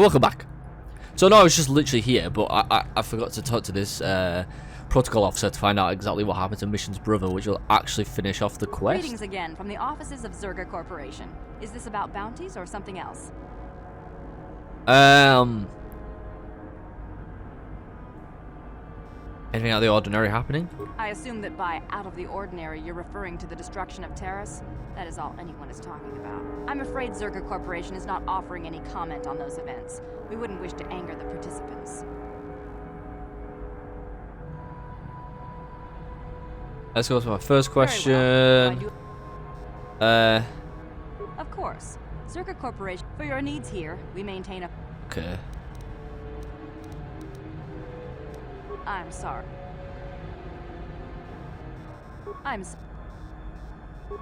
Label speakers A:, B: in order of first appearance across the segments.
A: welcome back. So no, I was just literally here, but I forgot to talk to this protocol officer to find out exactly what happened to Mission's brother, which will actually finish off the quest.
B: Greetings again from the offices of Zerga Corporation. Is this about bounties or something else?
A: Anything out of the ordinary happening?
B: I assume that by out of the ordinary, you're referring to the destruction of Terrace. That is all anyone is talking about. I'm afraid Zerga Corporation is not offering any comment on those events. We wouldn't wish to anger the participants.
A: Let's go to my first question.
B: Well. Of course. Zerga Corporation, for your needs here, we maintain a...
A: Okay.
B: I'm sorry.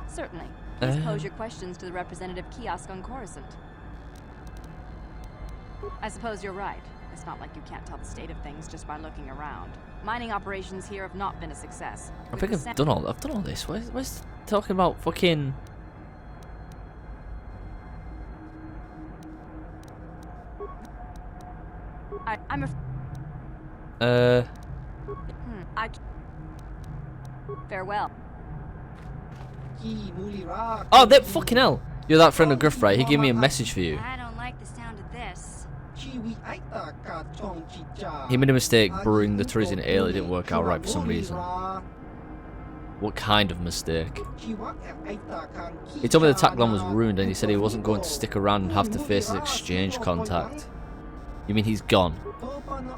B: Certainly. Please pose your questions to the representative kiosk on Coruscant. I suppose you're right. It's not like you can't tell the state of things just by looking around. Mining operations here have not been a success.
A: I think I've done all this. Where's talking about fucking...
B: Farewell.
A: Oh, that fucking hell! You're that friend of Griff, right? He gave me a message for you.
C: I don't like the sound of this.
A: He made a mistake brewing the Tatooine ale. It didn't work out right for some reason. What kind of mistake? He told me the tagline was ruined and he said he wasn't going to stick around and have to face his exchange contact. You mean he's gone?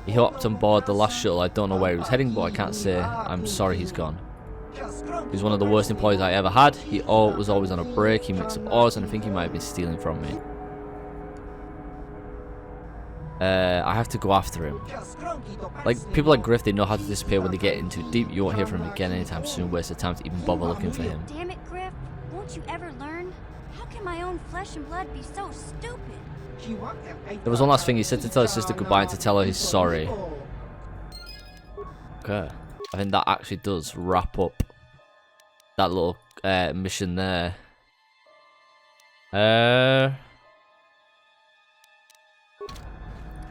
A: He hopped on board the last shuttle. I don't know where he was heading, but I can't say. I'm sorry he's gone. He's one of the worst employees I ever had. He was always on a break. He mixed up orders and I think he might have been stealing from me. I have to go after him. Like, people like Griff, they know how to disappear when they get in too deep. You won't hear from him again anytime soon. Waste of time to even bother looking for him.
C: Damn it, Griff. Won't you ever learn? How can my own flesh and blood be so stupid?
A: There was one last thing. He said to tell his sister goodbye and to tell her he's sorry. Okay. I think that actually does wrap up that little mission there.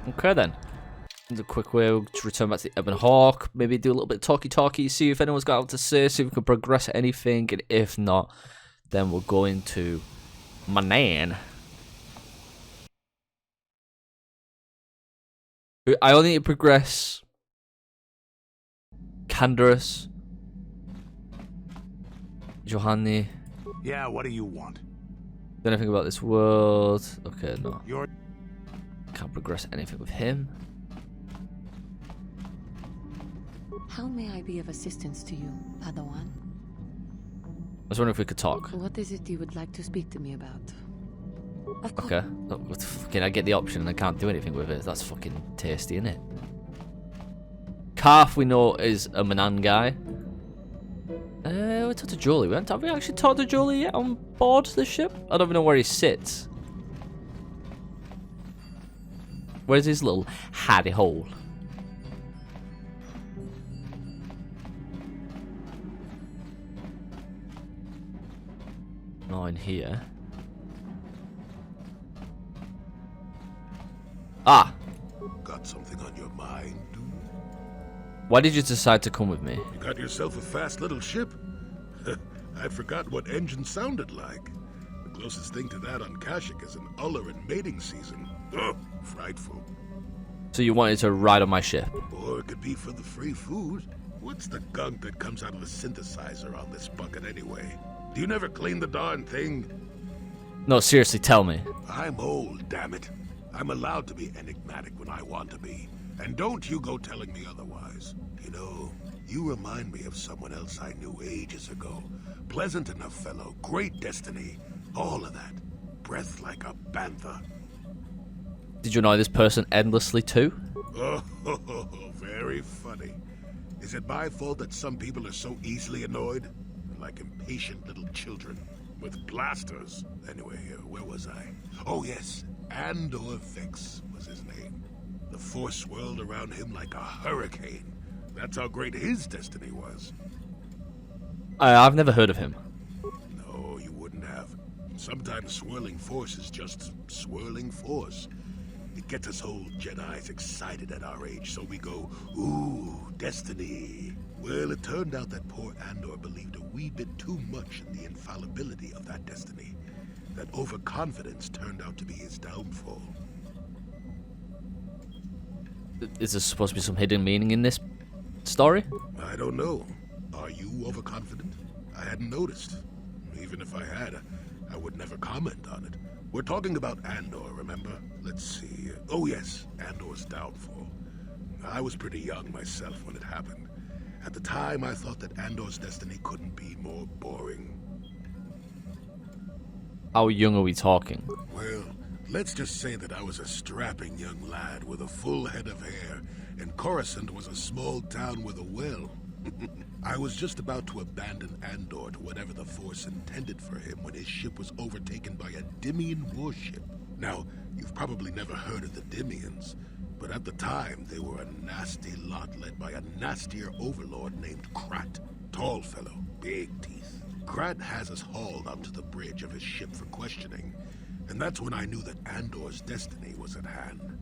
A: Okay then. A quick way to return back to the Ebon Hawk. Maybe do a little bit of talky, see if anyone's got out to say, see if we can progress anything, and if not, then we'll go into Manaan. I only need to progress Canderous, Johanny.
D: Yeah, what do you want?
A: Anything about this world? Okay, no. Can't progress anything with him.
E: How may I be of assistance to you, Padawan?
A: I was wondering if we could talk.
E: What is it you would like to speak to me about?
A: Okay. Fucking, I get the option and I can't do anything with it. That's fucking tasty, isn't it? Karth, we know, is a Manaan guy. We talked to Jolee. Have we actually talked to Jolee yet on board the ship? I don't even know where he sits. Where's his little hidey hole? Not in here. Ah!
D: Got something on your mind, dude?
A: Why did you decide to come with me?
D: You got yourself a fast little ship? I'd forgotten what engine sounded like. The closest thing to that on Kashyyyk is an Uller in mating season. Oh, frightful.
A: So you wanted to ride on my ship?
D: Or it could be for the free food. What's the gunk that comes out of the synthesizer on this bucket anyway? Do you never clean the darn thing?
A: No, seriously, tell me.
D: I'm old, damn it. I'm allowed to be enigmatic when I want to be. And don't you go telling me otherwise. You know, you remind me of someone else I knew ages ago. Pleasant enough fellow, great destiny, all of that. Breath like a bantha.
A: Did you annoy this person endlessly too?
D: Oh, very funny. Is it my fault that some people are so easily annoyed? Like impatient little children with blasters. Anyway, where was I? Oh yes, Andor Vex was his name. The Force swirled around him like a hurricane. That's how great his destiny was.
A: I've never heard of him.
D: No, you wouldn't have. Sometimes swirling force is just swirling force. It gets us old Jedis excited at our age, so we go, ooh, destiny. Well, it turned out that poor Andor believed a wee bit too much in the infallibility of that destiny. That overconfidence turned out to be his downfall.
A: Is there supposed to be some hidden meaning in this story?
D: I don't know. Are you overconfident? I hadn't noticed. Even if I had, I would never comment on it. We're talking about Andor, remember? Let's see. Oh yes, Andor's downfall. I was pretty young myself when it happened. At the time, I thought that Andor's destiny couldn't be more boring.
A: How young are we talking?
D: Well, let's just say that I was a strapping young lad with a full head of hair, and Coruscant was a small town with a well. I was just about to abandon Andor to whatever the Force intended for him when his ship was overtaken by a Dimian warship. Now, you've probably never heard of the Dimians, but at the time they were a nasty lot led by a nastier overlord named Krat. Tall fellow, big teeth. Krat has us hauled onto the bridge of his ship for questioning, and that's when I knew that Andor's destiny was at hand.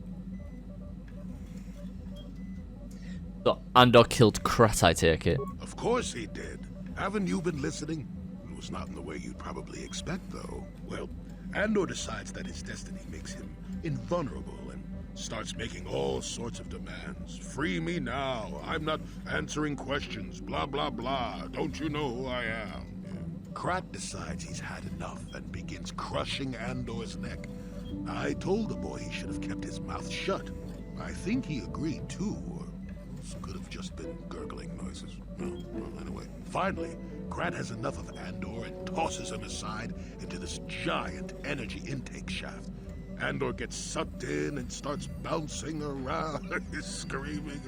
A: So Andor killed Krat, I take it.
D: Of course he did. Haven't you been listening? It was not in the way you'd probably expect, though. Well, Andor decides that his destiny makes him invulnerable and starts making all sorts of demands. Free me now. I'm not answering questions. Blah, blah, blah. Don't you know who I am? Krat decides he's had enough and begins crushing Andor's neck. I told the boy he should have kept his mouth shut. I think he agreed, too, or could have just been gurgling noises. Well, anyway. Finally, Krat has enough of Andor and tosses him aside into this giant energy intake shaft. Andor gets sucked in and starts bouncing around, screaming.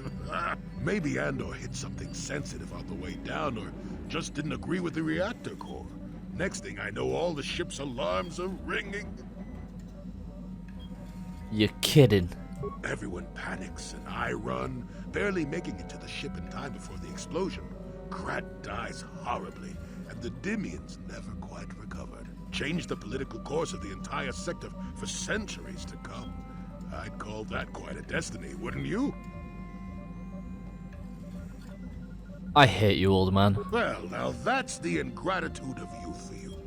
D: Maybe Andor hit something sensitive on the way down, or just didn't agree with the reactor core. Next thing I know, all the ship's alarms are ringing.
A: You're kidding.
D: Everyone panics, and I run, barely making it to the ship in time before the explosion. Krat dies horribly, and the Dimians never quite recovered. Changed the political course of the entire sector for centuries to come. I'd call that quite a destiny, wouldn't you?
A: I hate you, old man.
D: Well, now that's the ingratitude of youth for you.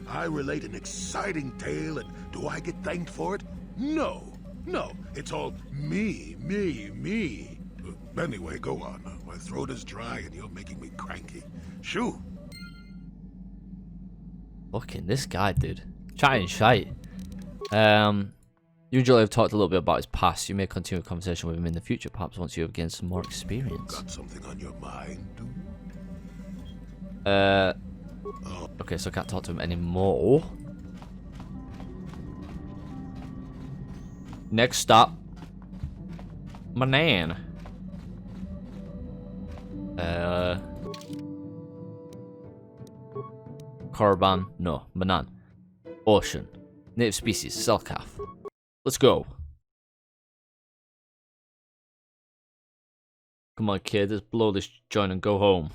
D: I relate an exciting tale, and do I get thanked for it? No. No, it's all me, me, me. Anyway, go on. My throat is dry and you're making me cranky. Shoo!
A: Fucking this guy, dude. Chatting shite. You and Jolee have talked a little bit about his past. You may continue a conversation with him in the future, perhaps once you have gained some more experience.
D: Got something on your mind, dude?
A: Okay, so I can't talk to him anymore. Next stop, Manaan. Korriban, no, Manaan. Ocean. Native species, Selkath. Let's go. Come on, kid, let's blow this joint and go home.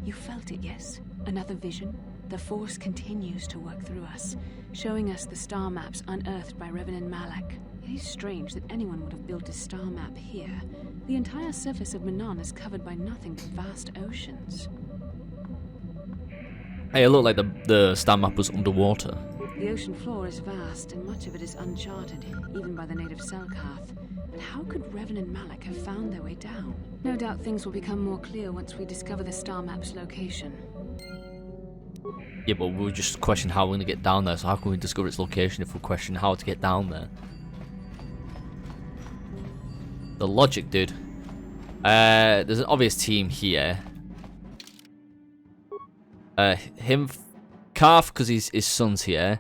E: You felt it, yes? Another vision? The Force continues to work through us, showing us the star maps unearthed by Reverend Malak. It is strange that anyone would have built a star map here. The entire surface of Manaan is covered by nothing but vast oceans.
A: Hey, it looked like the star map was underwater.
E: The ocean floor is vast, and much of it is uncharted, even by the native Selkath. But how could Revan and Malak have found their way down? No doubt things will become more clear once we discover the star map's location.
A: Yeah, but we'll just question how we're going to get down there, so how can we discover its location if we question how to get down there? The logic, dude. There's an obvious team here. Karth, because his son's here.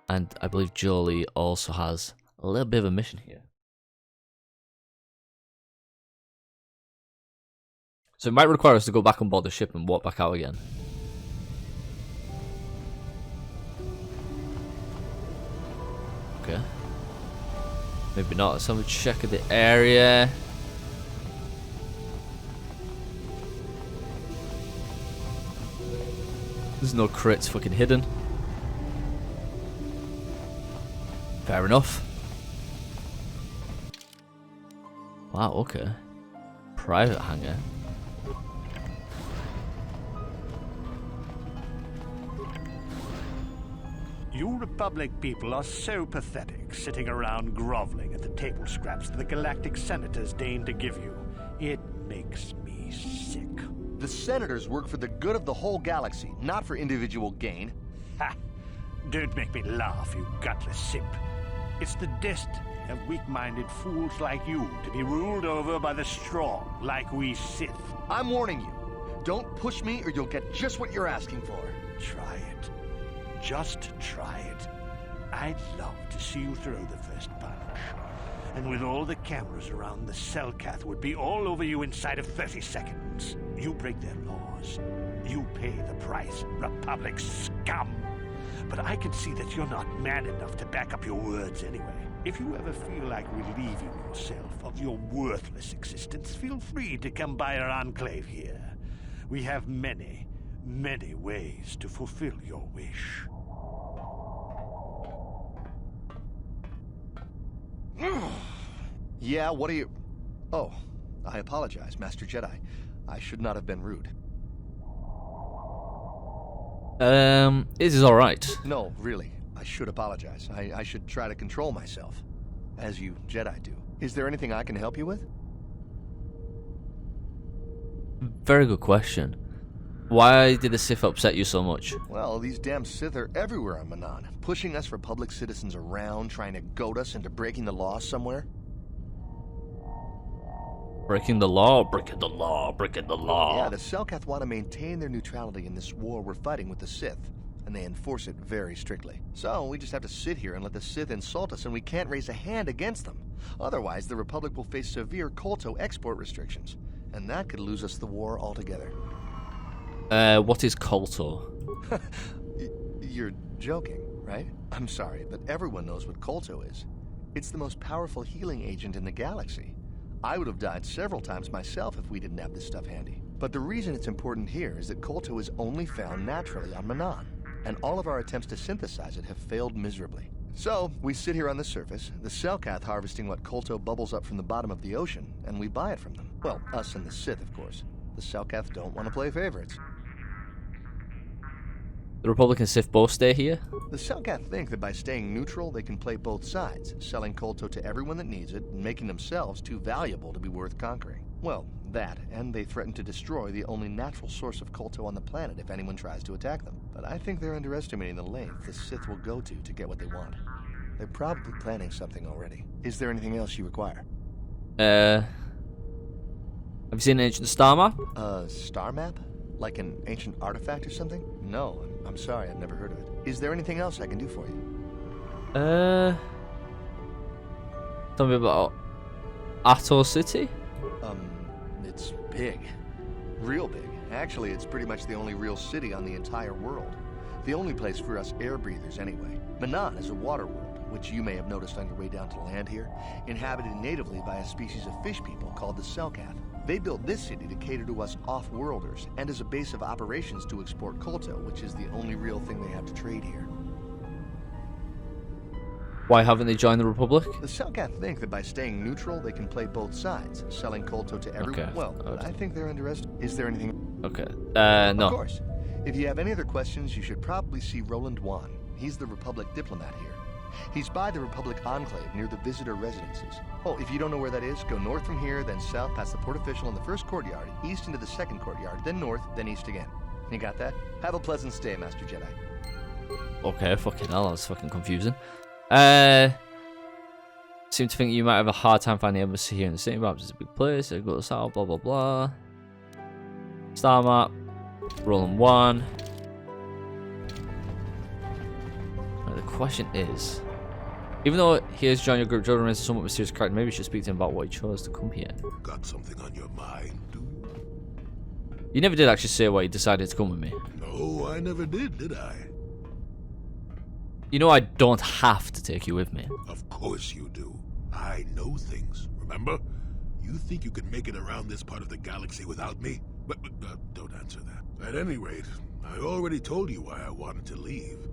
A: And I believe Jolee also has a little bit of a mission here. So it might require us to go back on board the ship and walk back out again. Okay. Maybe not. Let's have a check of the area. There's no crits fucking hidden. Fair enough. Wow, okay. Private hangar.
F: You Republic people are so pathetic, sitting around groveling at the table scraps that the Galactic Senators deign to give you. It makes me sick.
G: The Senators work for the good of the whole galaxy, not for individual gain.
F: Ha! Don't make me laugh, you gutless simp. It's the destiny of weak-minded fools like you to be ruled over by the strong, like we Sith.
G: I'm warning you. Don't push me or you'll get just what you're asking for.
F: Try it. Just try it. I'd love to see you throw the first punch. And with all the cameras around, the Selkath would be all over you inside of 30 seconds. You break their laws. You pay the price, Republic scum. But I can see that you're not man enough to back up your words anyway. If you ever feel like relieving yourself of your worthless existence, feel free to come by our enclave here. We have many, many ways to fulfill your wish.
G: Yeah, what are you... Oh, I apologize, Master Jedi. I should not have been rude.
A: This is alright.
G: No, really. I should apologize. I should try to control myself. As you Jedi do. Is there anything I can help you with?
A: Very good question. Why did the Sith upset you so much?
G: Well, these damn Sith are everywhere on Manaan, pushing us Republic citizens around, trying to goad us into breaking the law somewhere.
A: Breaking the law, breaking the law, breaking the law.
G: Yeah, the Selkath want to maintain their neutrality in this war we're fighting with the Sith, and they enforce it very strictly. So we just have to sit here and let the Sith insult us, and we can't raise a hand against them. Otherwise, the Republic will face severe Kolto export restrictions, and that could lose us the war altogether.
A: What is Kolto?
G: You're joking, right? I'm sorry, but everyone knows what Kolto is. It's the most powerful healing agent in the galaxy. I would have died several times myself if we didn't have this stuff handy. But the reason it's important here is that Kolto is only found naturally on Manaan, and all of our attempts to synthesize it have failed miserably. So, we sit here on the surface, the Selkath harvesting what Kolto bubbles up from the bottom of the ocean, and we buy it from them. Well, us and the Sith, of course. The Selkath don't want to play favorites.
A: The Republic and Sith both stay here?
G: The Selkath think that by staying neutral, they can play both sides, selling Kolto to everyone that needs it, and making themselves too valuable to be worth conquering. Well, that, and they threaten to destroy the only natural source of Kolto on the planet if anyone tries to attack them. But I think they're underestimating the length the Sith will go to get what they want. They're probably planning something already. Is there anything else you require?
A: Have you seen an ancient star map?
G: A star map? Like an ancient artifact or something? No, I'm sorry, I've never heard of it. Is there anything else I can do for you?
A: Tell me about Atto City?
G: It's big. Real big. Actually, it's pretty much the only real city on the entire world. The only place for us air breathers anyway. Manaan is a water world, which you may have noticed on your way down to land here, inhabited natively by a species of fish people called the Selkath. They built this city to cater to us off-worlders and as a base of operations to export Kolto, which is the only real thing they have to trade here.
A: Why haven't they joined the Republic?
G: The Selkath think that by staying neutral, they can play both sides, selling Kolto to everyone.
A: Okay.
G: Well, I think they're underestimated. Is there anything?
A: Okay. No.
G: Of course. If you have any other questions, you should probably see Roland Wan. He's the Republic diplomat here. He's by the Republic Enclave near the visitor residences. Oh, if you don't know where that is, go north from here, then south past the port official in the first courtyard, east into the second courtyard, then north, then east again. You got that? Have a pleasant stay, Master Jedi.
A: Okay, fucking hell, that was fucking confusing. Seem to think you might have a hard time finding the embassy here in the city. Perhaps it's a big place. It goes south, blah blah blah. Star map. Roland 1. Now, the question is, even though he has joined your group, Joe remains a somewhat mysterious character. Maybe you should speak to him about why he chose to come here.
D: Got something on your mind, do you?
A: You never did actually say why you decided to come with me.
D: No, I never did I?
A: You know I don't have to take you with me.
D: Of course you do. I know things, remember? You think you can make it around this part of the galaxy without me? But don't answer that. At any rate, I already told you why I wanted to leave.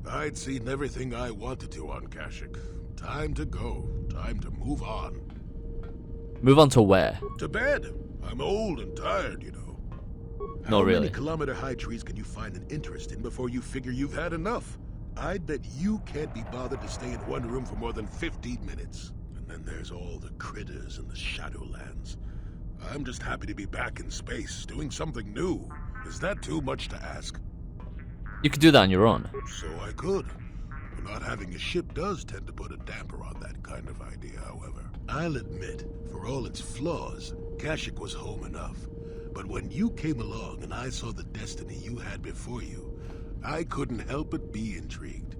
D: I'd seen everything I wanted to on Kashyyyk. Time to go. Time to move on.
A: Move on to where?
D: To bed. I'm old and tired, you know.
A: No, really.
D: How many kilometer-high trees can you find an interest in before you figure you've had enough? I'd bet you can't be bothered to stay in one room for more than 15 minutes. And then there's all the critters and the Shadowlands. I'm just happy to be back in space, doing something new. Is that too much to ask?
A: You could do that on your own.
D: So I could. But not having a ship does tend to put a damper on that kind of idea, however. I'll admit, for all its flaws, Kashyyyk was home enough. But when you came along and I saw the destiny you had before you, I couldn't help but be intrigued.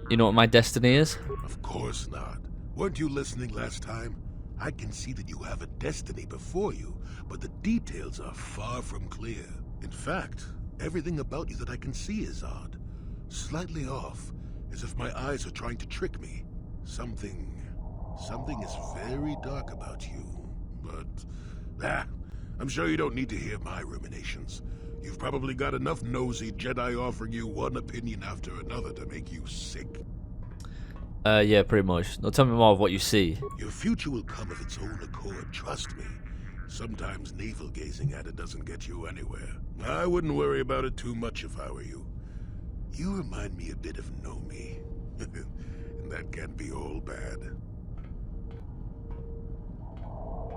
A: You know what my destiny is?
D: Of course not. Weren't you listening last time? I can see that you have a destiny before you, but the details are far from clear. In fact, everything about you that I can see is odd. Slightly off, as if my eyes are trying to trick me. Something is very dark about you. But, I'm sure you don't need to hear my ruminations. You've probably got enough nosy Jedi offering you one opinion after another to make you sick.
A: Yeah, pretty much. Now tell me more of what you see.
D: Your future will come of its own accord, trust me. Sometimes navel-gazing at it doesn't get you anywhere. I wouldn't worry about it too much if I were you. You remind me a bit of Nomi. And that can't be all bad.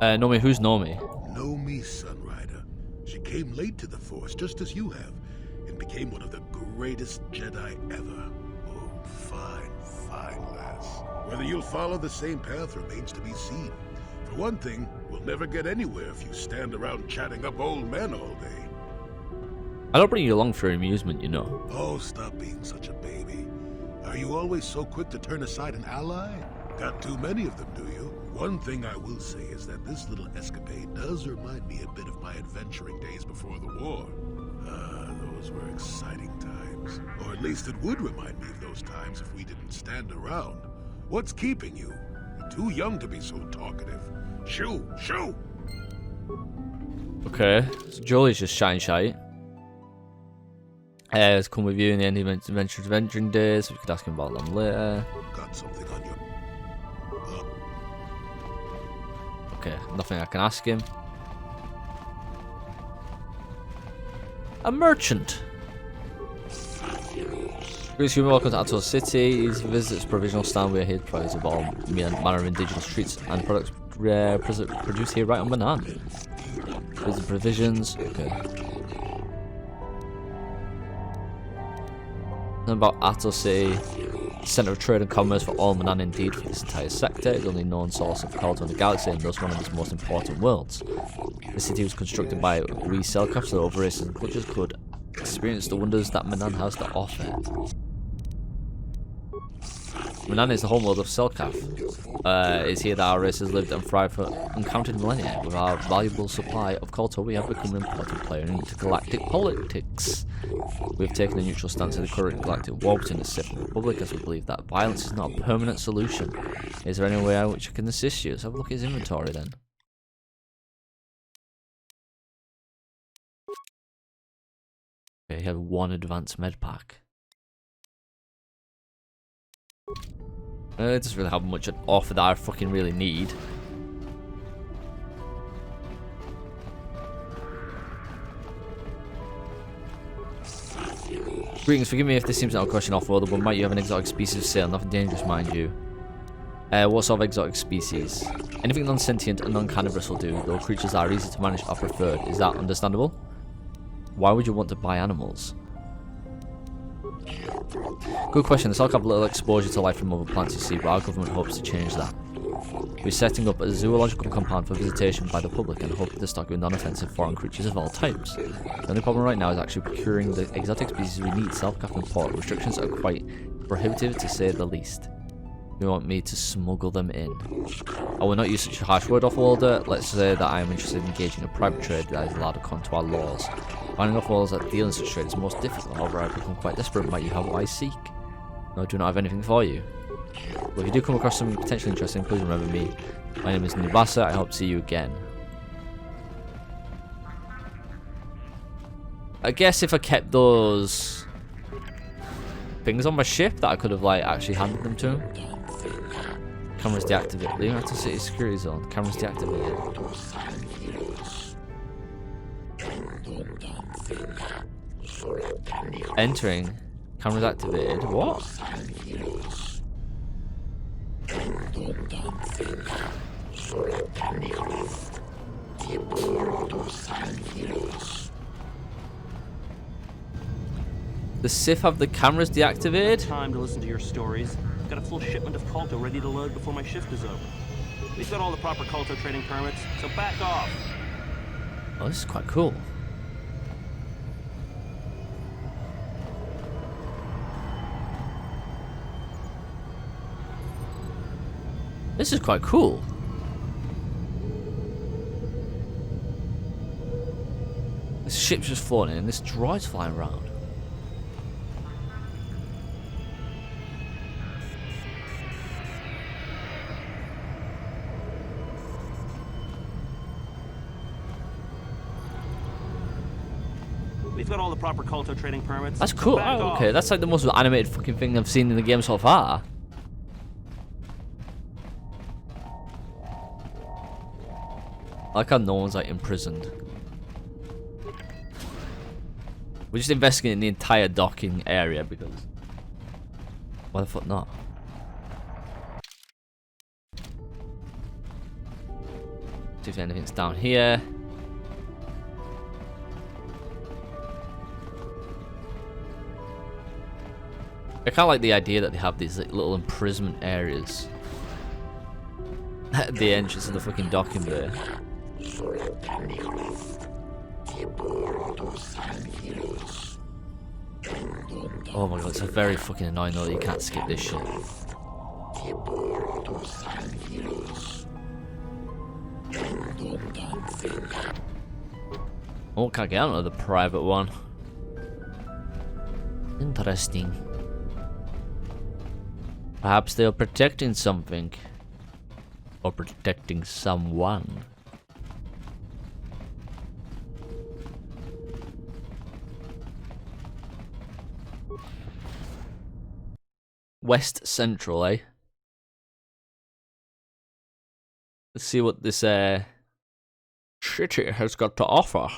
A: Nomi, who's Nomi?
D: Nomi Sunrider. She came late to the Force, just as you have, and became one of the greatest Jedi ever. Oh, fine, fine lass. Whether you'll follow the same path remains to be seen. For one thing, we'll never get anywhere if you stand around chatting up old men all day.
A: I don't bring you along for amusement, you know.
D: Oh, stop being such a baby. Are you always so quick to turn aside an ally? Got too many of them, do you? One thing I will say is that this little escapade does remind me a bit of my adventuring days before the war. Those were exciting times. Or at least it would remind me of those times if we didn't stand around. What's keeping you? You're too young to be so talkative. Shoo! Shoo!
A: Okay, so Jolie's just shite. Let's come with you in the end of adventuring days. We could ask him about them later.
D: Got something on your...
A: Okay, nothing I can ask him. A merchant. Greetings, welcome to Atos City. He visits provisional stand where he tries of all manner of indigenous treats and products produced here right on Manaan. Visit provisions. Okay. Then about Atos City. Centre of trade and commerce for all Manaan, indeed for this entire sector. It's the only known source of Kolto in the galaxy and thus one of its most important worlds. The city was constructed by Selkath so that other races and cultures could experience the wonders that Manaan has to offer. Manaan is the homeworld of Selkath. It's here that our race has lived and thrived for uncounted millennia. With our valuable supply of Kolto, we have become an important player in intergalactic politics. We have taken a neutral stance in the current galactic war between the Sith and the Republic, as we believe that violence is not a permanent solution. Is there any way in which I can assist you? Let's have a look at his inventory then. Okay, he had 1 advanced med pack. It doesn't really have much to offer that I fucking really need. Greetings, forgive me if this seems out of question off-world, but might you have an exotic species for sale? Nothing dangerous, mind you. What sort of exotic species? Anything non-sentient and non-carnivorous will do, though creatures that are easy to manage are preferred. Is that understandable? Why would you want to buy animals? Good question. The Salk have little exposure to life from other plants, you see, but our government hopes to change that. We're setting up a zoological compound for visitation by the public and hoping to stock with non-offensive foreign creatures of all types. The only problem right now is actually procuring the exotic species we need. Self-cap import restrictions are quite prohibitive, to say the least. You want me to smuggle them in? I will not use such a harsh word, off-worlder. Let's say that I am interested in engaging a private trade that is allowed according to our laws. Finding off-worlders that deal in such trade is most difficult. However, I have become quite desperate. Might you have what I seek? No, I do not have anything for you. But if you do come across something potentially interesting, please remember me. My name is Nubasa. I hope to see you again. I guess if I kept those things on my ship, that I could have like actually handed them to him. Cameras deactivated. Leaving out to city security zone. Cameras deactivated. Entering. Cameras activated. What? The Sith have the cameras deactivated?
H: Time to listen to your stories. Got a full shipment of Colto ready to load before my shift is over. We've got all the proper Colto trading permits, so back off.
A: Oh, this is quite cool. This is quite cool. This ship's just floating and this droid's flying around.
H: We've got all the proper Colto trading permits.
A: That's cool.
H: So back
A: Oh,
H: off.
A: okay, that's like the most animated fucking thing I've seen in the game so far. I like how no one's like imprisoned. We're just investigating the entire docking area because why the fuck not? See if anything's down here. I kind of like the idea that they have these like, little imprisonment areas at the entrance of the fucking docking bay. Oh my god, it's very fucking annoying though that you can't skip this shit. Oh, can't get out of the private one. Interesting. Perhaps they are protecting something. Or protecting someone. West Central, eh? Let's see what this city has got to offer.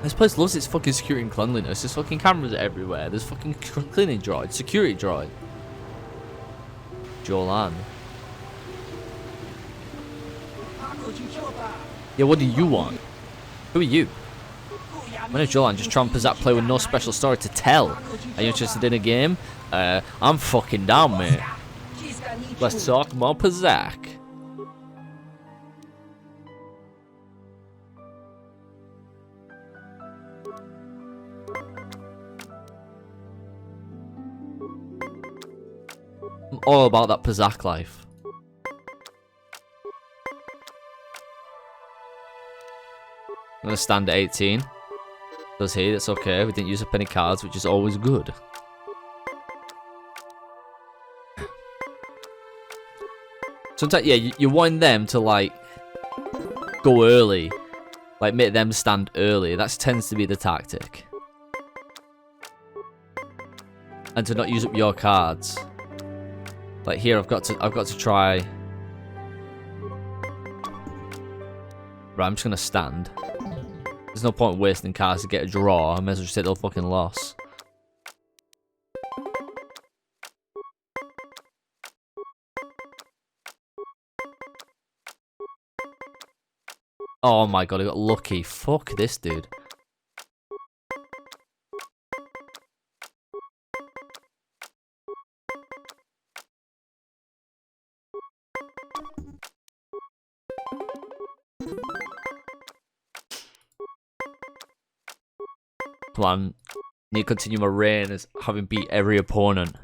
A: This place loves its fucking security and cleanliness. There's fucking cameras everywhere. There's fucking cleaning droids, security droid. Jolan. Yeah, what do you want? Who are you? My name's Jolan, just trying Pazaak play with no special story to tell. Are you interested in a game? I'm fucking down, mate. Let's talk more Pazaak. I'm all about that Pazaak life. I'm gonna stand at 18. Does he? That's okay. We didn't use up any cards, which is always good. Sometimes, yeah, you want them to, like, go early. Like, make them stand early. That tends to be the tactic. And to not use up your cards. Like, here, I've got to try... Right, I'm just gonna stand. There's no point wasting cards to get a draw. I may as well just take the fucking loss. Oh my god, I got lucky. Fuck this dude. Come on. Need to continue my reign as having beat every opponent.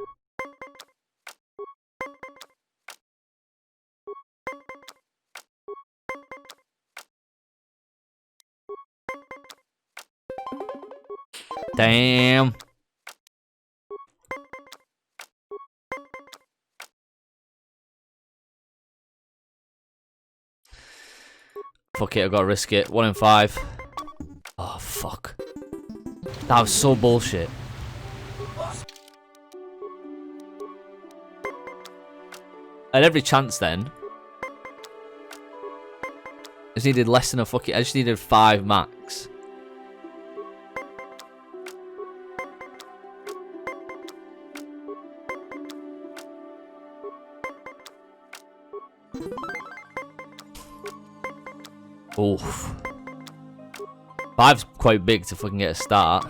A: Damn. Fuck it, I gotta risk it. 1 in 5. Oh, fuck. That was so bullshit. I had every chance then. I just needed less than a fucking... I just needed 5 max. Oof. 5's quite big to fucking get a start.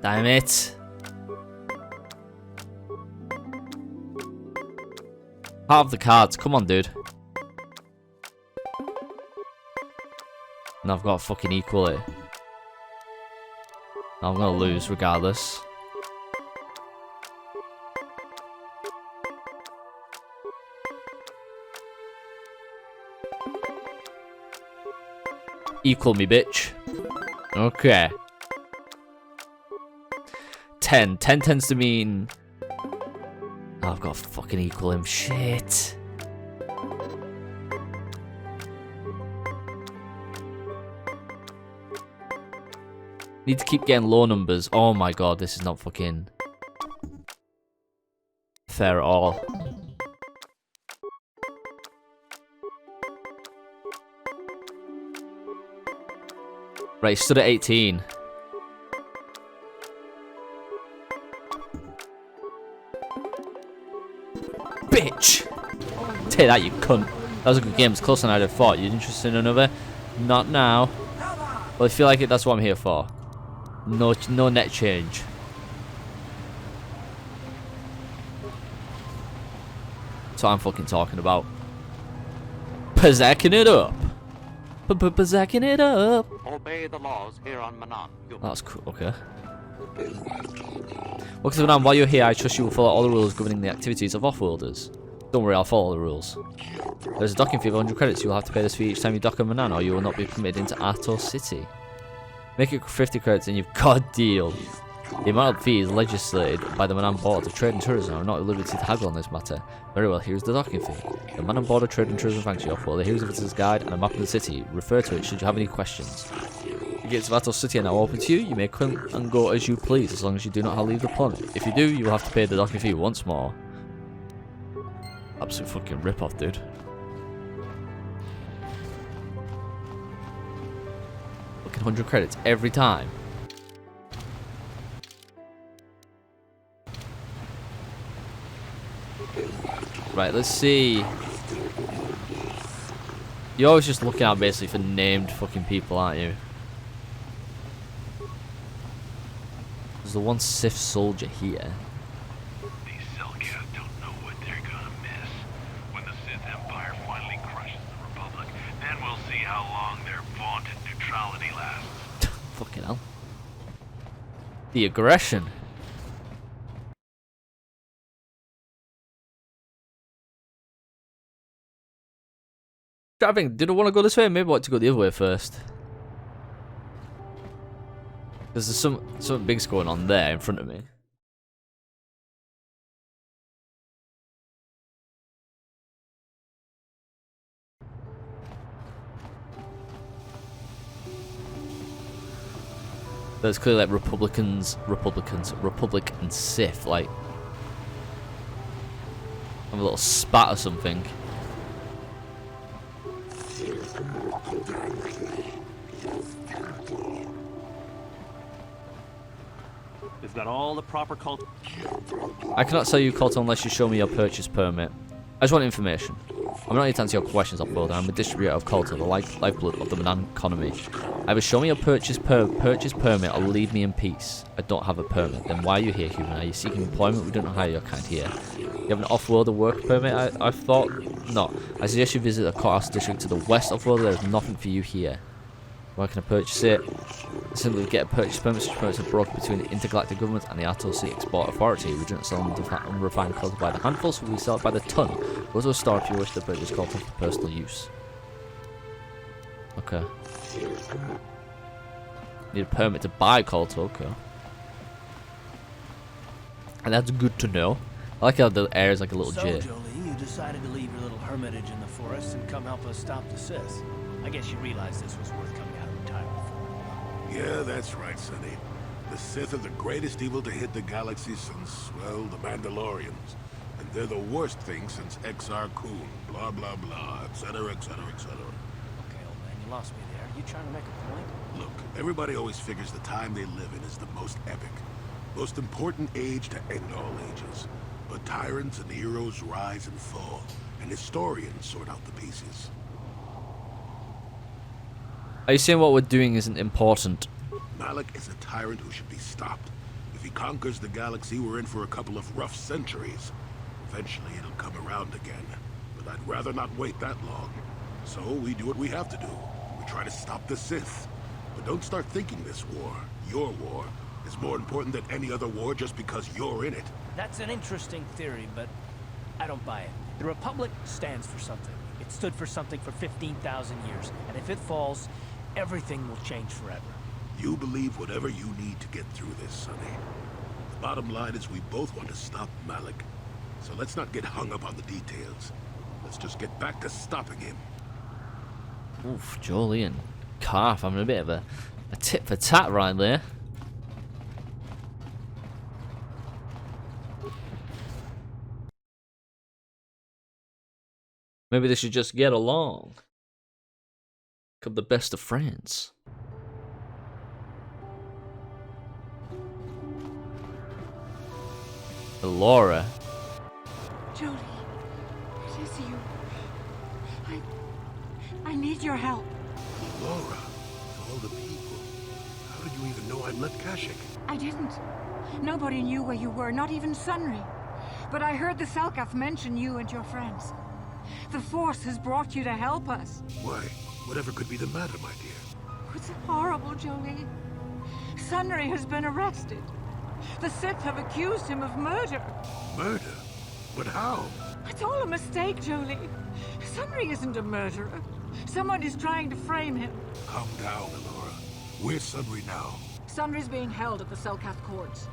A: Damn it. Half the cards, come on dude. And I've got to fucking equal it. I'm gonna lose regardless. Equal me, bitch. Okay. 10. 10 tends to mean... Oh, I've got to fucking equal him. Shit. Need to keep getting low numbers. Oh my god, this is not fucking... fair at all. Right, stood at 18. Bitch! Take that, you cunt. That was a good game. It's closer than I'd have thought. You interested in another? Not now. Well, I feel like that's what I'm here for. No net change. That's what I'm fucking talking about. Pazaaking it up. Pazaaking it up.
I: Obey the laws here on Manaan.
A: That's cool. Okay. Well, Manaan, while you're here, I trust you will follow all the rules governing the activities of off-worlders. Don't worry, I'll follow the rules. There's a docking fee of 100 credits. You will have to pay this fee each time you dock a Manaan, or you will not be permitted into Atos City. Make it 50 credits and you've got a deal. The amount of fees legislated by the Manaan Board of Trade and Tourism are not at liberty to haggle on this matter. Very well, here's the docking fee. The Manaan Board of Trade and Tourism thanks you for the Heroes of Visitor's Guide and a map of the city. Refer to it should you have any questions. The gates of Atos City are now open to you. You may come and go as you please, as long as you do not leave the planet. If you do, you will have to pay the docking fee once more. Absolute fucking rip-off, dude. Fucking 100 credits every time. Right, let's see. You're always just looking out basically for named fucking people, aren't you? There's the one Sith soldier here.
D: These Cellcats don't know what they're gonna miss. When the Sith Empire finally crushes the Republic, then we'll see how long their vaunted neutrality lasts.
A: Fucking hell. The aggression. Driving, did I want to go this way? Maybe I want to go the other way first. There's something big's going on there in front of me. There's clearly like Republican Sith, like have a little spat or something.
H: We've got all the proper cult.
A: I cannot sell you Colto unless you show me your purchase permit. I just want information. I'm not here to answer your questions, Upworld. I'm a distributor of Colto, the lifeblood of the Manaan economy. Either show me your purchase permit or leave me in peace. I don't have a permit. Then why are you here, human? Are you seeking employment? We don't hire your kind here. You have an off-world work permit? I thought... No. I suggest you visit a courthouse district to the west of world. There is nothing for you here. Why can I purchase it? Simply get a purchase permit. Such permits are brokered between the intergalactic government and the Atoll Sea Export Authority. We don't sell unrefined Colto by the handful, so we sell it by the ton. Go to a store if you wish to purchase Colto for personal use. Okay. Need a permit to buy Colto, okay. And that's good to know. I like how the air is like a little jit.
J: So, Jolee, you decided to leave your little hermitage in the forest and come help us stop the Sith. I guess you realized this was worth coming out of retirement for.
D: Yeah, that's right, Sonny. The Sith are the greatest evil to hit the galaxy since, well, the Mandalorians. And they're the worst thing since Exar Kun, blah, blah, blah, etc., etc., etc.
J: Okay, old man, you lost me there. You trying to make a point?
D: Look, everybody always figures the time they live in is the most epic. Most important age to end all ages. But tyrants and heroes rise and fall, and historians sort out the pieces.
A: Are you saying what we're doing isn't important?
D: Malak is a tyrant who should be stopped. If he conquers the galaxy, we're in for a couple of rough centuries. Eventually, it'll come around again. But I'd rather not wait that long. So we do what we have to do. We try to stop the Sith. But don't start thinking this war, your war, is more important than any other war just because you're in it.
J: That's an interesting theory, but I don't buy it. The Republic stands for something. It stood for something for 15,000 years. And if it falls, everything will change forever.
D: You believe whatever you need to get through this, Sonny. The bottom line is we both want to stop Malak. So let's not get hung up on the details. Let's just get back to stopping him.
A: Oof, Jolee and Carf having a bit of a tit for tat right there. Maybe they should just get along. Become the best of friends. Laura.
K: Jolee, it is you. I need your help.
D: Laura, of all the people, how did you even know I left Kashyyyk?
K: I didn't. Nobody knew where you were, not even Sunry. But I heard the Selkath mention you and your friends. The Force has brought you to help us.
D: Why? Whatever could be the matter, my dear?
K: It's horrible, Jolee. Sunry has been arrested. The Sith have accused him of murder.
D: Murder? But how?
K: It's all a mistake, Jolee. Sunry isn't a murderer. Someone is trying to frame him.
D: Calm down, Laura. Where's Sunry now?
K: Sunry's being held at the Selkath courts.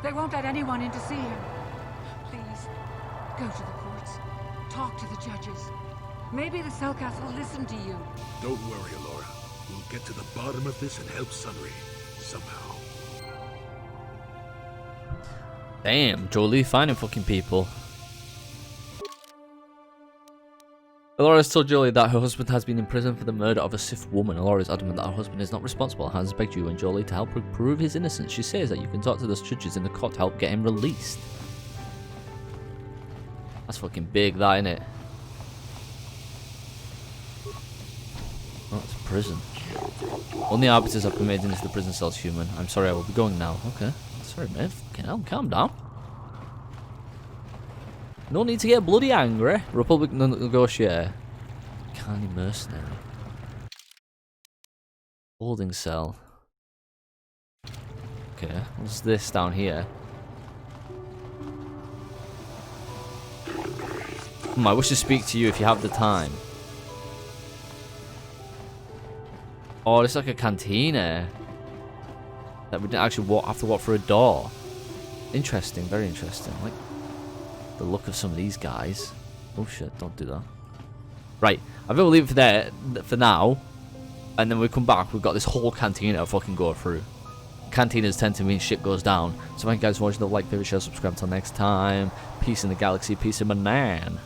K: They won't let anyone in to see him. Please, go to the courts. Talk to the judges. Maybe the Selkath will listen to you.
D: Don't worry, Laura. We'll get to the bottom of this and help Sunry. Somehow.
A: Damn, Jolee finding fucking people. Alora's told Jolee that her husband has been in prison for the murder of a Sith woman. Alora is adamant that her husband is not responsible and has begged you and Jolee to help her prove his innocence. She says that you can talk to those judges in the court to help get him released. That's fucking big, that, innit? Oh, it's a prison. Only arbiters are permitted into the prison cells, human. I'm sorry, I will be going now. Okay. Sorry, man. Fucking hell, calm down. No need to get bloody angry. Republic negotiator. Canny mercenary. Holding cell. Okay, what's this down here? I wish to speak to you if you have the time. Oh, it's like a cantina. That we didn't actually have to walk through a door. Interesting, very interesting. Like the look of some of these guys. Oh shit, don't do that. Right, I think we'll leave it for there for now. And then we come back, we've got this whole cantina to fucking go through. Cantinas tend to mean shit goes down. So thank you guys for watching. Like, favorite, share, subscribe. Until next time. Peace in the galaxy, peace in Manaan.